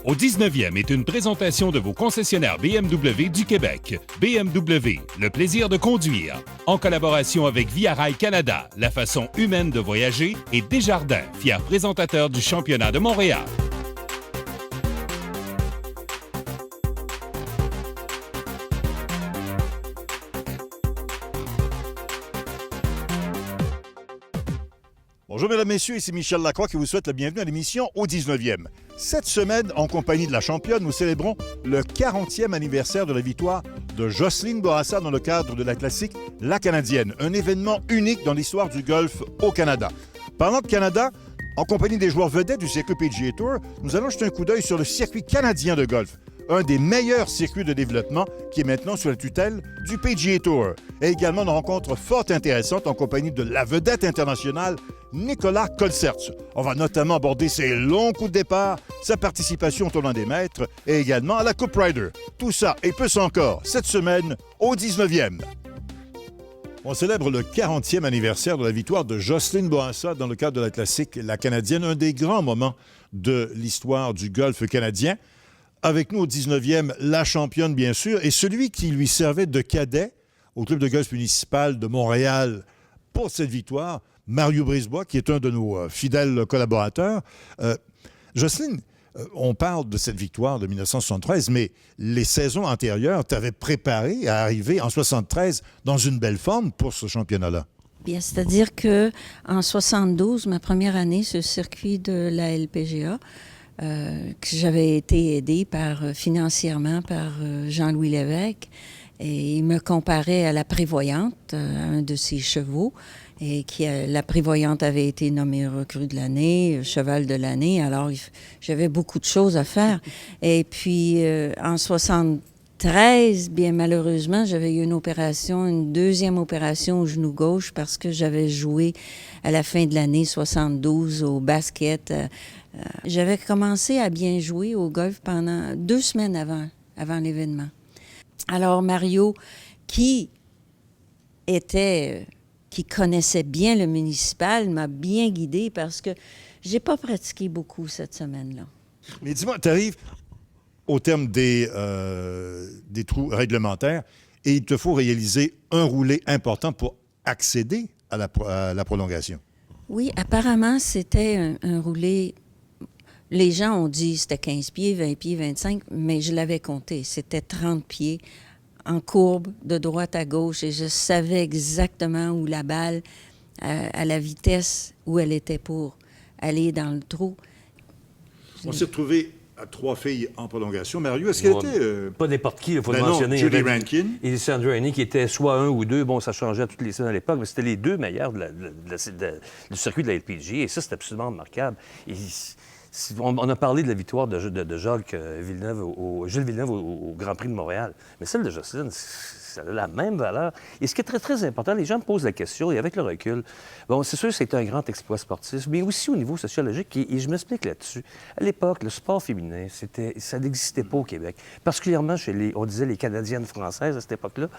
Au 19e est une présentation de vos concessionnaires BMW du Québec. BMW, le plaisir de conduire. En collaboration avec Via Rail Canada, la façon humaine de voyager, et Desjardins, fier présentateur du championnat de Montréal. Bonjour mesdames, messieurs, ici Michel Lacroix qui vous souhaite la bienvenue à l'émission Au 19e. Cette semaine, en compagnie de la championne, nous célébrons le 40e anniversaire de la victoire de Jocelyne Bourassa dans le cadre de la classique La Canadienne, un événement unique dans l'histoire du golf au Canada. Parlant de Canada, en compagnie des joueurs vedettes du circuit PGA Tour, nous allons jeter un coup d'œil sur le circuit canadien de golf, un des meilleurs circuits de développement qui est maintenant sous la tutelle du PGA Tour. Et également une rencontre fort intéressante en compagnie de la vedette internationale Nicolas Colcerts. On va notamment aborder ses longs coups de départ, sa participation au tournoi des maîtres et également à la Coupe Ryder. Tout ça et plus encore cette semaine au 19e. On célèbre le 40e anniversaire de la victoire de Jocelyne Bourassa dans le cadre de la classique La Canadienne, un des grands moments de l'histoire du golf canadien. Avec nous au 19e, la championne bien sûr, et celui qui lui servait de cadet au club de golf municipal de Montréal pour cette victoire, Mario Brisebois, qui est un de nos fidèles collaborateurs. Jocelyne, on parle de cette victoire de 1973, mais les saisons antérieures t'avaient préparé à arriver en 73 dans une belle forme pour ce championnat-là. Bien, c'est-à-dire qu'en 72, ma première année sur le circuit de la LPGA, que j'avais été aidée financièrement par Jean-Louis Lévesque, et il me comparait à la prévoyante, un de ses chevaux, et la prévoyante avait été nommée recrue de l'année, cheval de l'année, alors j'avais beaucoup de choses à faire. Et puis, en 73, bien malheureusement, j'avais eu une deuxième opération au genou gauche parce que j'avais joué à la fin de l'année 72 au basket. J'avais commencé à bien jouer au golf pendant 2 semaines avant l'événement. Alors Mario, qui connaissait bien le municipal, m'a bien guidée parce que j'ai pas pratiqué beaucoup cette semaine-là. Mais dis-moi, tu arrives au terme des trous réglementaires et il te faut réaliser un roulé important pour accéder à la prolongation. Oui, apparemment, c'était un roulé. Les gens ont dit que c'était 15 pieds, 20 pieds, 25, mais je l'avais compté. C'était 30 pieds en courbe, de droite à gauche, et je savais exactement où la balle, à la vitesse où elle était pour aller dans le trou. On s'est retrouvés à 3 filles en prolongation. Mario, est-ce qu'elle était... Pas n'importe qui, il faut le non, mentionner. Julie Rankin. Et Sandra Haney, qui était soit 1 ou 2. Bon, ça changeait à toutes les scènes à l'époque, mais c'était les 2 meilleurs du circuit de la LPGA. Et ça, c'est absolument remarquable. Et on a parlé de la victoire de Jacques Villeneuve, Gilles Villeneuve au Grand Prix de Montréal. Mais celle de Jocelyne, ça a la même valeur. Et ce qui est très, très important, les gens me posent la question, et avec le recul, bon, c'est sûr que c'est un grand exploit sportif, mais aussi au niveau sociologique, et je m'explique là-dessus. À l'époque, le sport féminin, ça n'existait pas au Québec, particulièrement on disait les Canadiennes françaises à cette époque-là.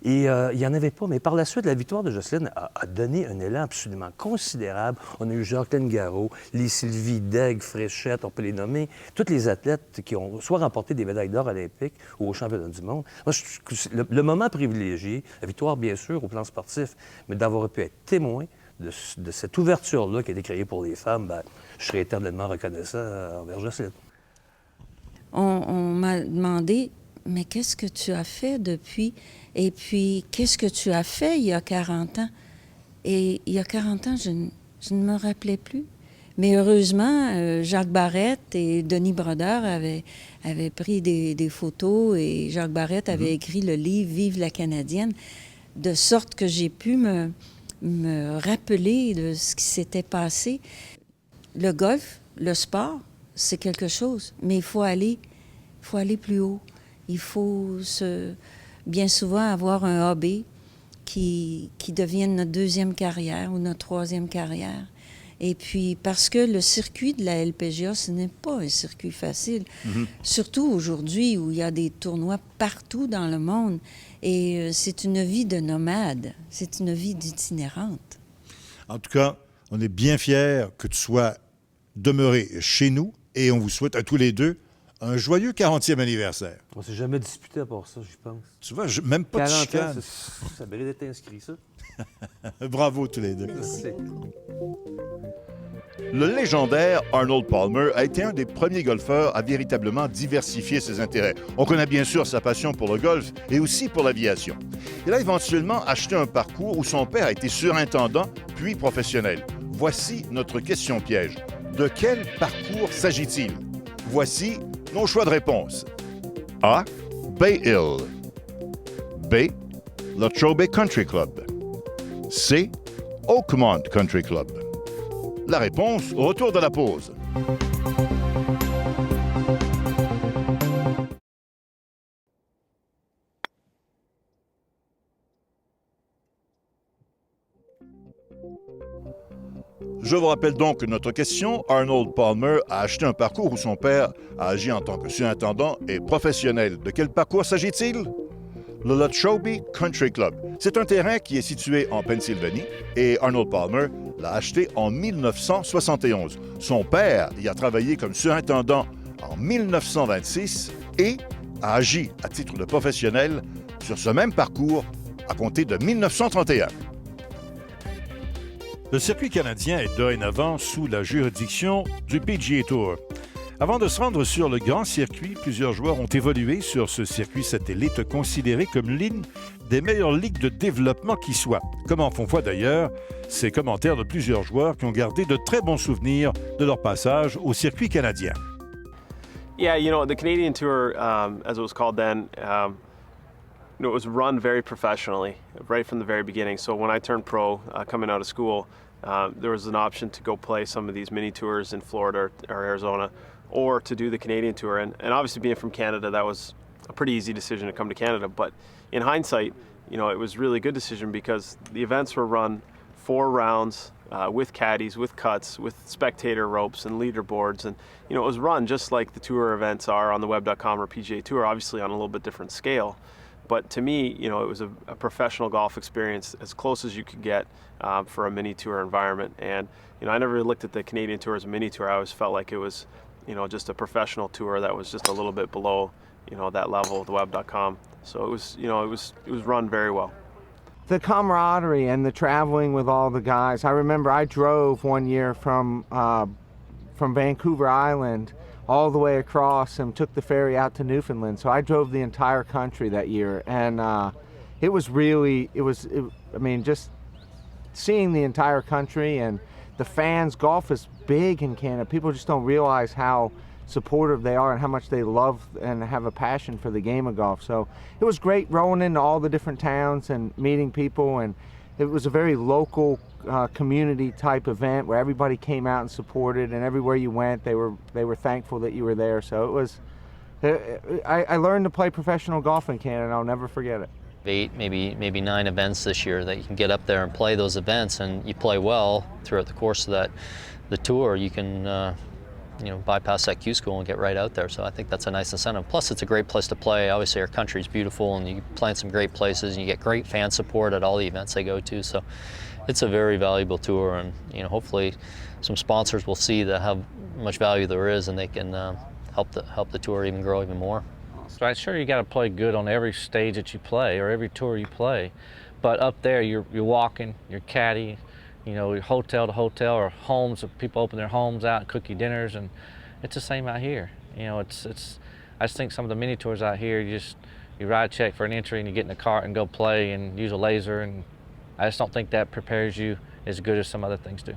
Et il n'y en avait pas. Mais par la suite, la victoire de Jocelyne a donné un élan absolument considérable. On a eu Jacqueline Garreau, les Sylvie Daigle, Fréchette, on peut les nommer. Toutes les athlètes qui ont soit remporté des médailles d'or olympiques ou aux championnats du monde. Moi, le moment privilégié, la victoire, bien sûr, au plan sportif, mais d'avoir pu être témoin de cette ouverture-là qui a été créée pour les femmes, bien, je serais éternellement reconnaissant envers Jocelyne. On m'a demandé, mais qu'est-ce que tu as fait depuis? Et puis, qu'est-ce que tu as fait il y a 40 ans? Et il y a 40 ans, je ne me rappelais plus. Mais heureusement, Jacques Barrette et Denis Brodeur avaient pris des photos et Jacques Barrette avait écrit le livre « Vive la Canadienne », de sorte que j'ai pu me rappeler de ce qui s'était passé. Le golf, le sport, c'est quelque chose, mais il faut aller plus haut. Il faut bien souvent avoir un hobby qui devienne notre 2e carrière ou notre 3e carrière. Et puis, parce que le circuit de la LPGA, ce n'est pas un circuit facile. Surtout aujourd'hui où il y a des tournois partout dans le monde. Et c'est une vie de nomade. C'est une vie d'itinérante. En tout cas, on est bien fiers que tu sois demeuré chez nous et on vous souhaite à tous les deux Un joyeux 40e anniversaire. On s'est jamais disputé à part ça, je pense. Tu vois, même pas de 40 ans, chicane. ça mérite d'être inscrit, ça. Bravo tous les deux. Merci. Le légendaire Arnold Palmer a été un des premiers golfeurs à véritablement diversifier ses intérêts. On connaît bien sûr sa passion pour le golf et aussi pour l'aviation. Il a éventuellement acheté un parcours où son père a été surintendant puis professionnel. Voici notre question piège. De quel parcours s'agit-il? Voici nos choix de réponse. A. Bay Hill. B. Latrobe Country Club. C. Oakmont Country Club. La réponse au retour de la pause. Je vous rappelle donc notre question. Arnold Palmer a acheté un parcours où son père a agi en tant que surintendant et professionnel. De quel parcours s'agit-il? Le Latrobe Country Club. C'est un terrain qui est situé en Pennsylvanie et Arnold Palmer l'a acheté en 1971. Son père y a travaillé comme surintendant en 1926 et a agi à titre de professionnel sur ce même parcours à compter de 1931. Le circuit canadien est dorénavant sous la juridiction du PGA Tour. Avant de se rendre sur le grand circuit, plusieurs joueurs ont évolué sur ce circuit satellite considéré comme l'une des meilleures ligues de développement qui soit. Comme en font foi d'ailleurs ces commentaires de plusieurs joueurs qui ont gardé de très bons souvenirs de leur passage au circuit canadien. Yeah, you know, the Canadian Tour, as it was called then, it was run very professionally right from the very beginning. So when I turned pro, coming out of school, there was an option to go play some of these mini tours in Florida or Arizona, or to do the Canadian Tour. And obviously being from Canada, that was a pretty easy decision to come to Canada. But in hindsight, you know, it was really a good decision because the events were run 4 rounds with caddies, with cuts, with spectator ropes and leaderboards. And, you know, it was run just like the tour events are on the web.com or PGA Tour, obviously on a little bit different scale. But to me, you know, it was a professional golf experience as close as you could get for a mini tour environment. And, you know, I never really looked at the Canadian Tour as a mini tour. I always felt like it was, you know, just a professional tour that was just a little bit below, you know, that level of the web.com. So it was, you know, it was run very well. The camaraderie and the traveling with all the guys. I remember I drove one year from Vancouver Island all the way across and took the ferry out to Newfoundland. So I drove the entire country that year, and it was really, I mean, just seeing the entire country and the fans. Golf is big in Canada. People just don't realize how supportive they are and how much they love and have a passion for the game of golf. So it was great rolling into all the different towns and meeting people, and it was a very local community type event where everybody came out and supported, and everywhere you went they were thankful that you were there. So it was I learned to play professional golf in Canada, and I'll never forget it. 8, maybe 9 events this year that you can get up there and play those events, and you play well throughout the course of the tour, you can you know, bypass that Q school and get right out there. So I think that's a nice incentive. Plus, it's a great place to play. Obviously, our country's beautiful, and you play in some great places, and you get great fan support at all the events they go to. So it's a very valuable tour, and you know, hopefully, some sponsors will see how much value there is, and they can help the tour even grow even more. Right, sure, you got to play good on every stage that you play or every tour you play, but up there, you're walking, you're caddy. You know, hotel to hotel or homes. People open their homes out and cook you dinners, and it's the same out here. You know, it's. I just think some of the mini tours out here, you write a check for an entry and you get in the cart and go play and use a laser, and I just don't think that prepares you as good as some other things do.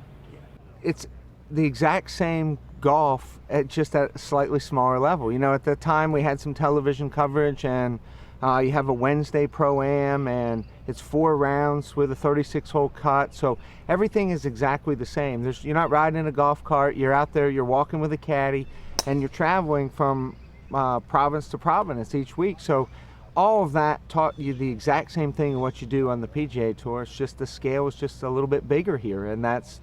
It's the exact same golf just at a slightly smaller level. You know, at the time we had some television coverage, and you have a Wednesday Pro-Am, and it's 4 rounds with a 36-hole cut. So everything is exactly the same. You're not riding in a golf cart. You're out there, you're walking with a caddy, and you're traveling from province to province each week. So all of that taught you the exact same thing of what you do on the PGA Tour. It's just the scale is just a little bit bigger here, and that's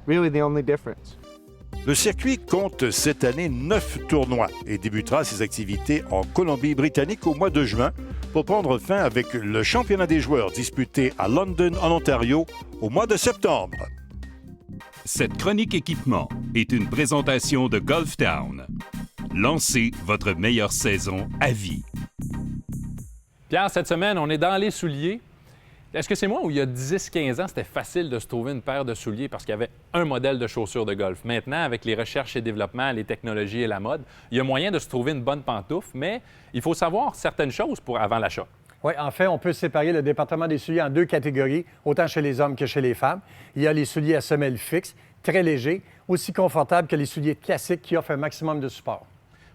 really the only difference. Le circuit compte cette année 9 tournois et débutera ses activités en Colombie-Britannique au mois de juin pour prendre fin avec le championnat des joueurs disputé à London, en Ontario, au mois de septembre. Cette chronique équipement est une présentation de Golf Town. Lancez votre meilleure saison à vie. Pierre, cette semaine, on est dans les souliers. Est-ce que c'est moi où il y a 10-15 ans, c'était facile de se trouver une paire de souliers parce qu'il y avait un modèle de chaussures de golf? Maintenant, avec les recherches et développements, les technologies et la mode, il y a moyen de se trouver une bonne pantoufle, mais il faut savoir certaines choses avant l'achat. Oui, en fait, on peut séparer le département des souliers en 2 catégories, autant chez les hommes que chez les femmes. Il y a les souliers à semelle fixe, très légers, aussi confortables que les souliers classiques qui offrent un maximum de support.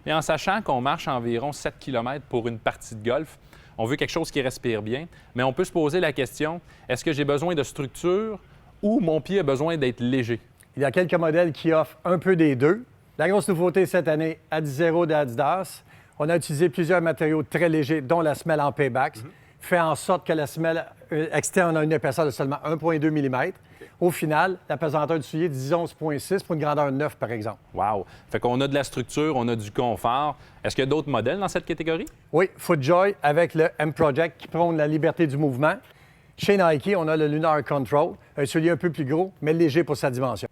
Et en sachant qu'on marche environ 7 km pour une partie de golf, on veut quelque chose qui respire bien, mais on peut se poser la question, est-ce que j'ai besoin de structure ou mon pied a besoin d'être léger? Il y a quelques modèles qui offrent un peu des deux. La grosse nouveauté cette année, Adizero d'Adidas. On a utilisé plusieurs matériaux très légers, dont la semelle en Paybacks, fait en sorte que la semelle externe a une épaisseur de seulement 1,2 mm. Au final, la pesanteur du soulier est 10,11,6 pour une grandeur 9, par exemple. Wow! Fait qu'on a de la structure, on a du confort. Est-ce qu'il y a d'autres modèles dans cette catégorie? Oui, FootJoy avec le M-Project qui prône la liberté du mouvement. Chez Nike, on a le Lunar Control, un soulier un peu plus gros, mais léger pour sa dimension.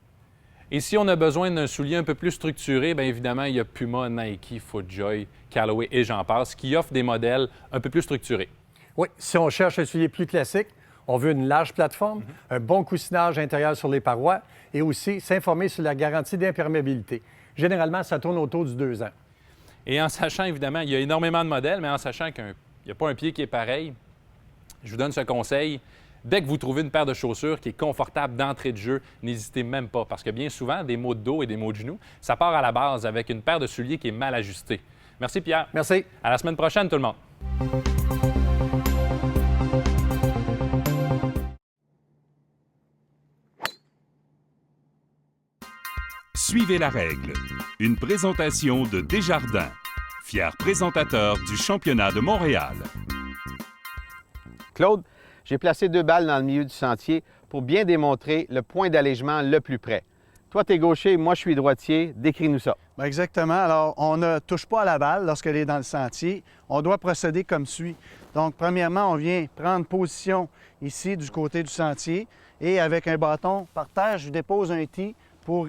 Et si on a besoin d'un soulier un peu plus structuré, bien évidemment, il y a Puma, Nike, FootJoy, Callaway et j'en passe, qui offrent des modèles un peu plus structurés. Oui, si on cherche un soulier plus classique, on veut une large plateforme, un bon coussinage intérieur sur les parois et aussi s'informer sur la garantie d'imperméabilité. Généralement, ça tourne autour du 2 ans. Et en sachant, évidemment, il y a énormément de modèles, mais en sachant qu'il n'y a pas un pied qui est pareil, je vous donne ce conseil. Dès que vous trouvez une paire de chaussures qui est confortable d'entrée de jeu, n'hésitez même pas, parce que bien souvent, des maux de dos et des maux de genoux, ça part à la base avec une paire de souliers qui est mal ajustée. Merci, Pierre. Merci. À la semaine prochaine, tout le monde. Suivez la règle. Une présentation de Desjardins, fier présentateur du championnat de Montréal. Claude, j'ai placé 2 balles dans le milieu du sentier pour bien démontrer le point d'allègement le plus près. Toi, tu es gaucher, moi, je suis droitier. Décris-nous ça. Bien, exactement. Alors, on ne touche pas à la balle lorsqu'elle est dans le sentier. On doit procéder comme suit. Donc, premièrement, on vient prendre position ici du côté du sentier et avec un bâton par terre, je dépose un tee pour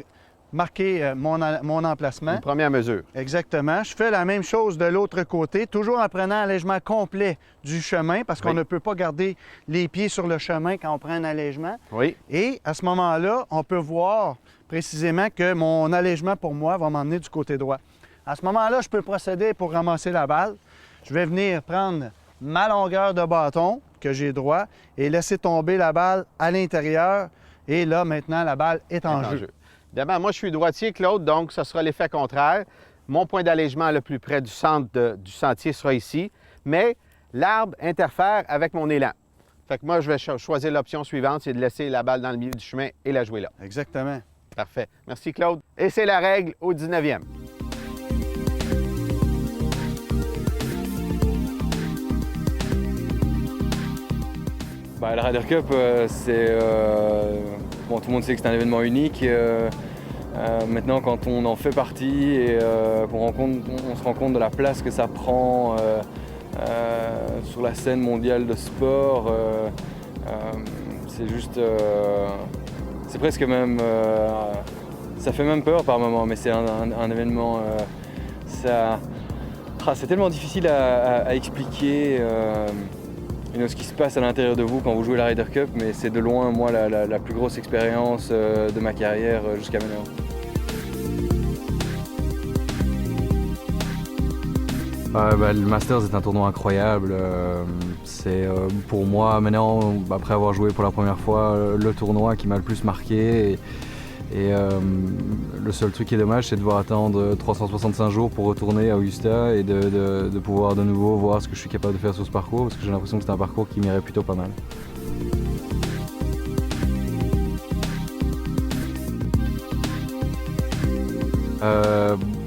marquer mon emplacement. Une première mesure. Exactement. Je fais la même chose de l'autre côté, toujours en prenant un allègement complet du chemin parce qu'on ne peut pas garder les pieds sur le chemin quand on prend un allègement. Oui. Et à ce moment-là, on peut voir précisément que mon allègement pour moi va m'emmener du côté droit. À ce moment-là, je peux procéder pour ramasser la balle. Je vais venir prendre ma longueur de bâton que j'ai droit et laisser tomber la balle à l'intérieur. Et là, maintenant, la balle est en jeu. Évidemment, moi, je suis droitier, Claude, donc ce sera l'effet contraire. Mon point d'allègement le plus près du centre du sentier sera ici, mais l'arbre interfère avec mon élan. Fait que moi, je vais choisir l'option suivante, c'est de laisser la balle dans le milieu du chemin et la jouer là. Exactement. Parfait. Merci, Claude. Et c'est la règle au 19e. La Ryder Cup, c'est... Bon, tout le monde sait que c'est un événement unique. Maintenant, quand on en fait partie et on se rend compte de la place que ça prend sur la scène mondiale de sport, c'est juste... c'est presque même... ça fait même peur par moments, mais c'est un événement... c'est tellement difficile à expliquer ce qui se passe à l'intérieur de vous quand vous jouez la Ryder Cup, mais c'est de loin, moi, la plus grosse expérience de ma carrière jusqu'à maintenant. Le Masters est un tournoi incroyable. C'est pour moi, maintenant, après avoir joué pour la première fois, le tournoi qui m'a le plus marqué. Et le seul truc qui est dommage, c'est de devoir attendre 365 jours pour retourner à Augusta et de pouvoir de nouveau voir ce que je suis capable de faire sur ce parcours, parce que j'ai l'impression que c'est un parcours qui m'irait plutôt pas mal.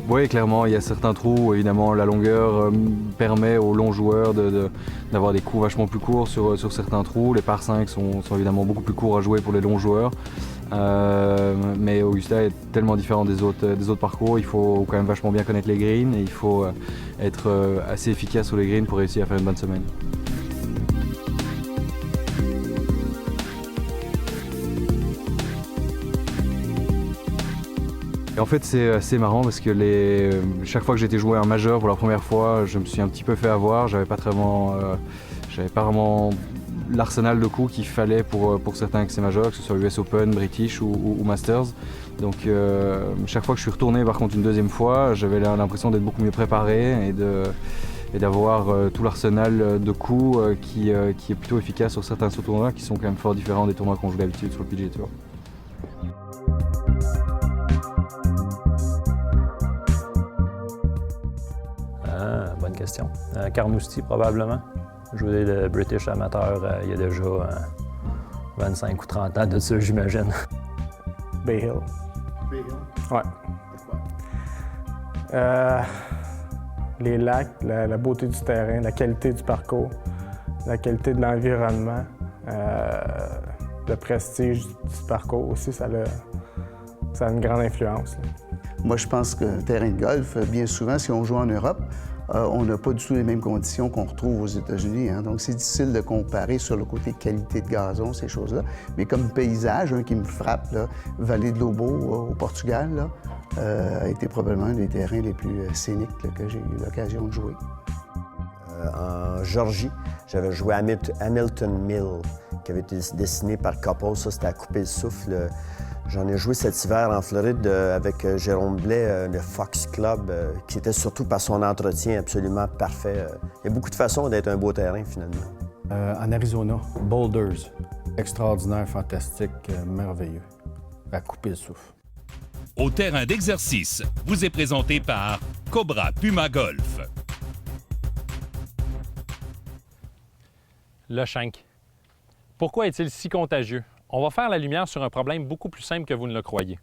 Oui, clairement, il y a certains trous. Évidemment, la longueur permet aux longs joueurs d'avoir des coups vachement plus courts sur certains trous. Les par 5 sont évidemment beaucoup plus courts à jouer pour les longs joueurs. Mais Augusta est tellement différent des autres parcours. Il faut quand même vachement bien connaître les greens et il faut être assez efficace sur les greens pour réussir à faire une bonne semaine. Et en fait, c'est assez marrant parce que chaque fois que j'étais joué en majeur pour la première fois, je me suis un petit peu fait avoir. J'avais pas vraiment l'arsenal de coups qu'il fallait pour certains accès majeurs, que ce soit US Open, British ou Masters. Donc chaque fois que je suis retourné par contre une deuxième fois, j'avais l'impression d'être beaucoup mieux préparé et d'avoir tout l'arsenal de coups qui est plutôt efficace sur certains tournois qui sont quand même fort différents des tournois qu'on joue d'habitude sur le PGA Tour. Bonne question. Carnoustie, probablement. Jouer le British amateur il y a déjà 25 ou 30 ans de ça, j'imagine. Bay Hill. Bay Hill? Ouais. Les lacs, la beauté du terrain, la qualité du parcours, la qualité de l'environnement, le prestige du parcours aussi, ça a une grande influence. Moi, je pense que le terrain de golf, bien souvent, si on joue en Europe, on n'a pas du tout les mêmes conditions qu'on retrouve aux États-Unis. Hein? Donc, c'est difficile de comparer sur le côté qualité de gazon, ces choses-là. Mais comme paysage, un qui me frappe, là, Vallée de Lobo au Portugal, là, a été probablement un des terrains les plus scéniques là, que j'ai eu l'occasion de jouer. En Georgie, j'avais joué à Hamilton Mill, qui avait été dessiné par Coppell. Ça, c'était à couper le souffle. J'en ai joué cet hiver en Floride avec Jérôme Blais, le Fox Club, qui était surtout par son entretien absolument parfait. Il y a beaucoup de façons d'être un beau terrain, finalement. En Arizona, Boulders. Extraordinaire, fantastique, merveilleux. À couper le souffle. Au terrain d'exercice, vous est présenté par Cobra Puma Golf. Le shank. Pourquoi est-il si contagieux? On va faire la lumière sur un problème beaucoup plus simple que vous ne le croyez.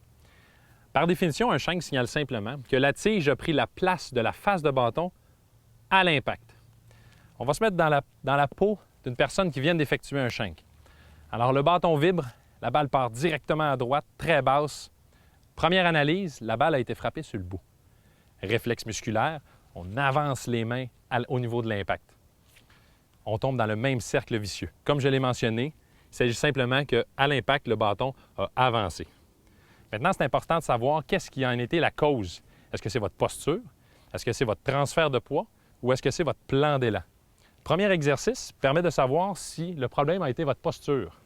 Par définition, un shank signale simplement que la tige a pris la place de la face de bâton à l'impact. On va se mettre dans la peau d'une personne qui vient d'effectuer un shank. Alors, le bâton vibre, la balle part directement à droite, très basse. Première analyse, la balle a été frappée sur le bout. Réflexe musculaire, on avance les mains au niveau de l'impact. On tombe dans le même cercle vicieux. Comme je l'ai mentionné, il s'agit simplement qu'à l'impact, le bâton a avancé. Maintenant, c'est important de savoir qu'est-ce qui en était la cause. Est-ce que c'est votre posture? Est-ce que c'est votre transfert de poids? Ou est-ce que c'est votre plan d'élan? Le premier exercice permet de savoir si le problème a été votre posture.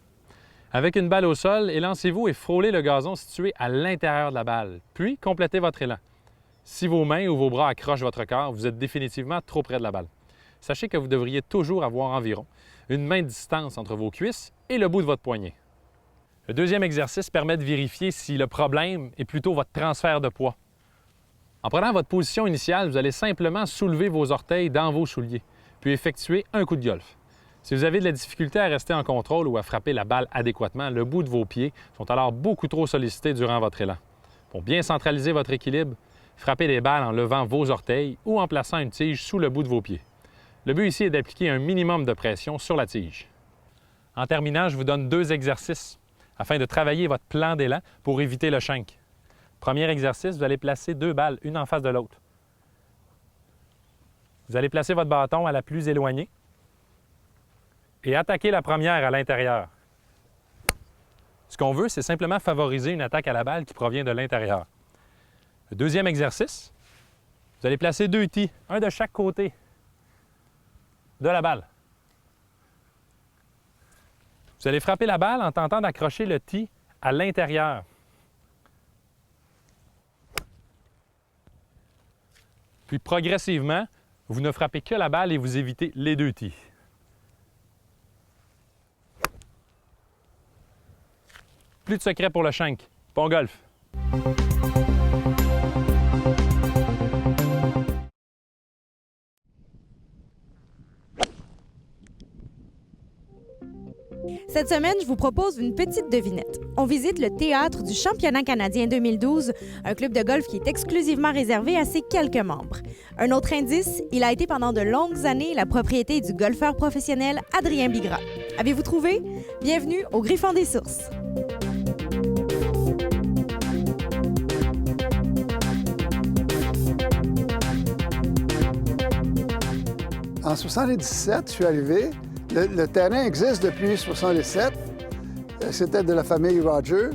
Avec une balle au sol, élancez-vous et frôlez le gazon situé à l'intérieur de la balle. Puis, complétez votre élan. Si vos mains ou vos bras accrochent votre corps, vous êtes définitivement trop près de la balle. Sachez que vous devriez toujours avoir environ une main de distance entre vos cuisses et le bout de votre poignet. Le deuxième exercice permet de vérifier si le problème est plutôt votre transfert de poids. En prenant votre position initiale, vous allez simplement soulever vos orteils dans vos souliers, puis effectuer un coup de golf. Si vous avez de la difficulté à rester en contrôle ou à frapper la balle adéquatement, le bout de vos pieds sont alors beaucoup trop sollicités durant votre élan. Pour bien centraliser votre équilibre, frappez les balles en levant vos orteils ou en plaçant une tige sous le bout de vos pieds. Le but ici est d'appliquer un minimum de pression sur la tige. En terminant, je vous donne 2 exercices afin de travailler votre plan d'élan pour éviter le shank. Premier exercice, vous allez placer 2 balles, une en face de l'autre. Vous allez placer votre bâton à la plus éloignée et attaquer la première à l'intérieur. Ce qu'on veut, c'est simplement favoriser une attaque à la balle qui provient de l'intérieur. Le deuxième exercice, vous allez placer 2 tees, un de chaque côté de la balle. Vous allez frapper la balle en tentant d'accrocher le tee à l'intérieur. Puis progressivement, vous ne frappez que la balle et vous évitez les 2 tees. Plus de secret pour le shank. Bon golf! Cette semaine, je vous propose une petite devinette. On visite le théâtre du championnat canadien 2012, un club de golf qui est exclusivement réservé à ses quelques membres. Un autre indice, il a été pendant de longues années la propriété du golfeur professionnel Adrien Bigra. Avez-vous trouvé? Bienvenue au Griffon des Sources. En 1977, je suis arrivé. Le terrain existe depuis 1977. C'était de la famille Roger.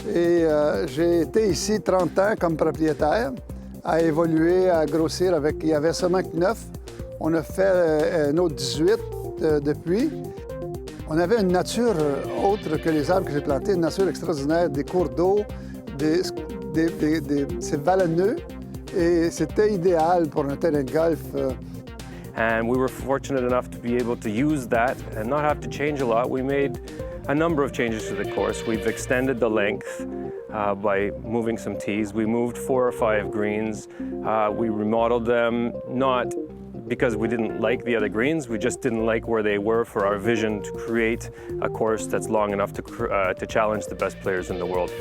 Et j'ai été ici 30 ans comme propriétaire, à évoluer, à grossir avec... Il y avait seulement que 9. On a fait un autre 18 depuis. On avait une nature autre que les arbres que j'ai plantés, une nature extraordinaire, des cours d'eau, c'est vallonneux et c'était idéal pour un terrain de golf. And we were fortunate enough to be able to use that and not have to change a lot. We made a number of changes to the course. We've extended the length by moving some tees. We moved 4 or 5 greens. We remodeled them, not because we didn't like the other greens, we just didn't like where they were for our vision to create a course that's long enough to challenge the best players in the world.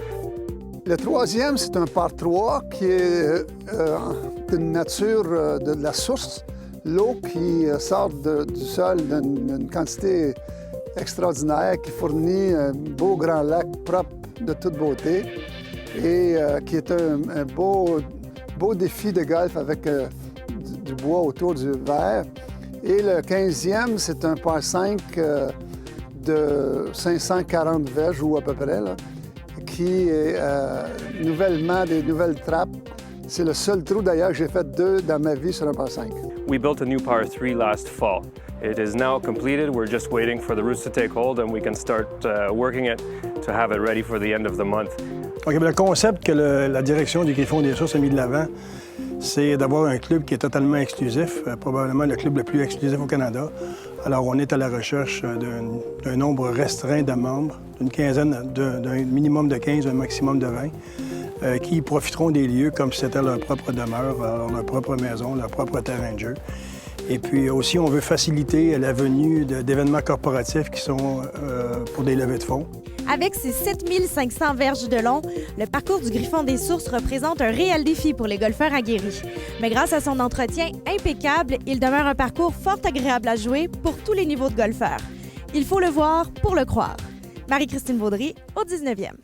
Le troisième, c'est un par 3 qui est d'une nature de la source, l'eau qui sort du sol d'une quantité extraordinaire, qui fournit un beau grand lac propre de toute beauté et qui est un beau défi de golf avec du bois autour du verre. Et le 15e, c'est un par 5 de 540 verges ou à peu près, là, qui est nouvellement des nouvelles trappes. C'est le seul trou d'ailleurs que j'ai fait 2 dans ma vie sur un par 5. We built a new par 3 last fall. It is now completed. We're just waiting for the roots to take hold and we can start working it to have it ready for the end of the month. Okay, le concept que la direction du Griffon des Sources a mis de l'avant, c'est d'avoir un club qui est totalement exclusif, probablement le club le plus exclusif au Canada. Alors, on est à la recherche d'un nombre restreint de membres, d'une quinzaine, d'un minimum de 15, un maximum de 20, qui profiteront des lieux comme si c'était leur propre demeure, leur propre maison, leur propre terrain de jeu. Et puis aussi, on veut faciliter la venue d'événements corporatifs qui sont pour des levées de fonds. Avec ses 7500 verges de long, le parcours du Griffon des Sources représente un réel défi pour les golfeurs aguerris. Mais grâce à son entretien impeccable, il demeure un parcours fort agréable à jouer pour tous les niveaux de golfeurs. Il faut le voir pour le croire. Marie-Christine Vaudry, au 19e.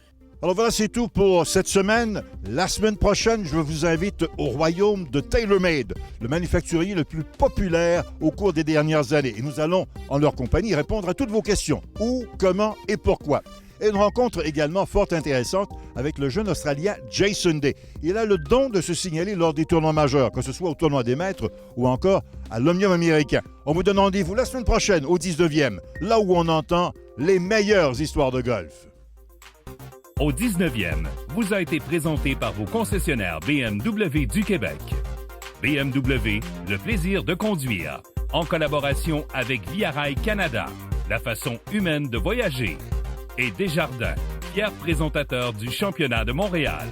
Alors voilà, c'est tout pour cette semaine. La semaine prochaine, je vous invite au royaume de TaylorMade, le manufacturier le plus populaire au cours des dernières années. Et nous allons, en leur compagnie, répondre à toutes vos questions. Où, comment et pourquoi. Et une rencontre également fort intéressante avec le jeune Australien Jason Day. Il a le don de se signaler lors des tournois majeurs, que ce soit au tournoi des maîtres ou encore à l'Omnium américain. On vous donne rendez-vous la semaine prochaine au 19e, là où on entend les meilleures histoires de golf. Au 19e, vous a été présenté par vos concessionnaires BMW du Québec. BMW, le plaisir de conduire. En collaboration avec Via Rail Canada, la façon humaine de voyager. Et Desjardins, fier présentateur du Championnat de Montréal.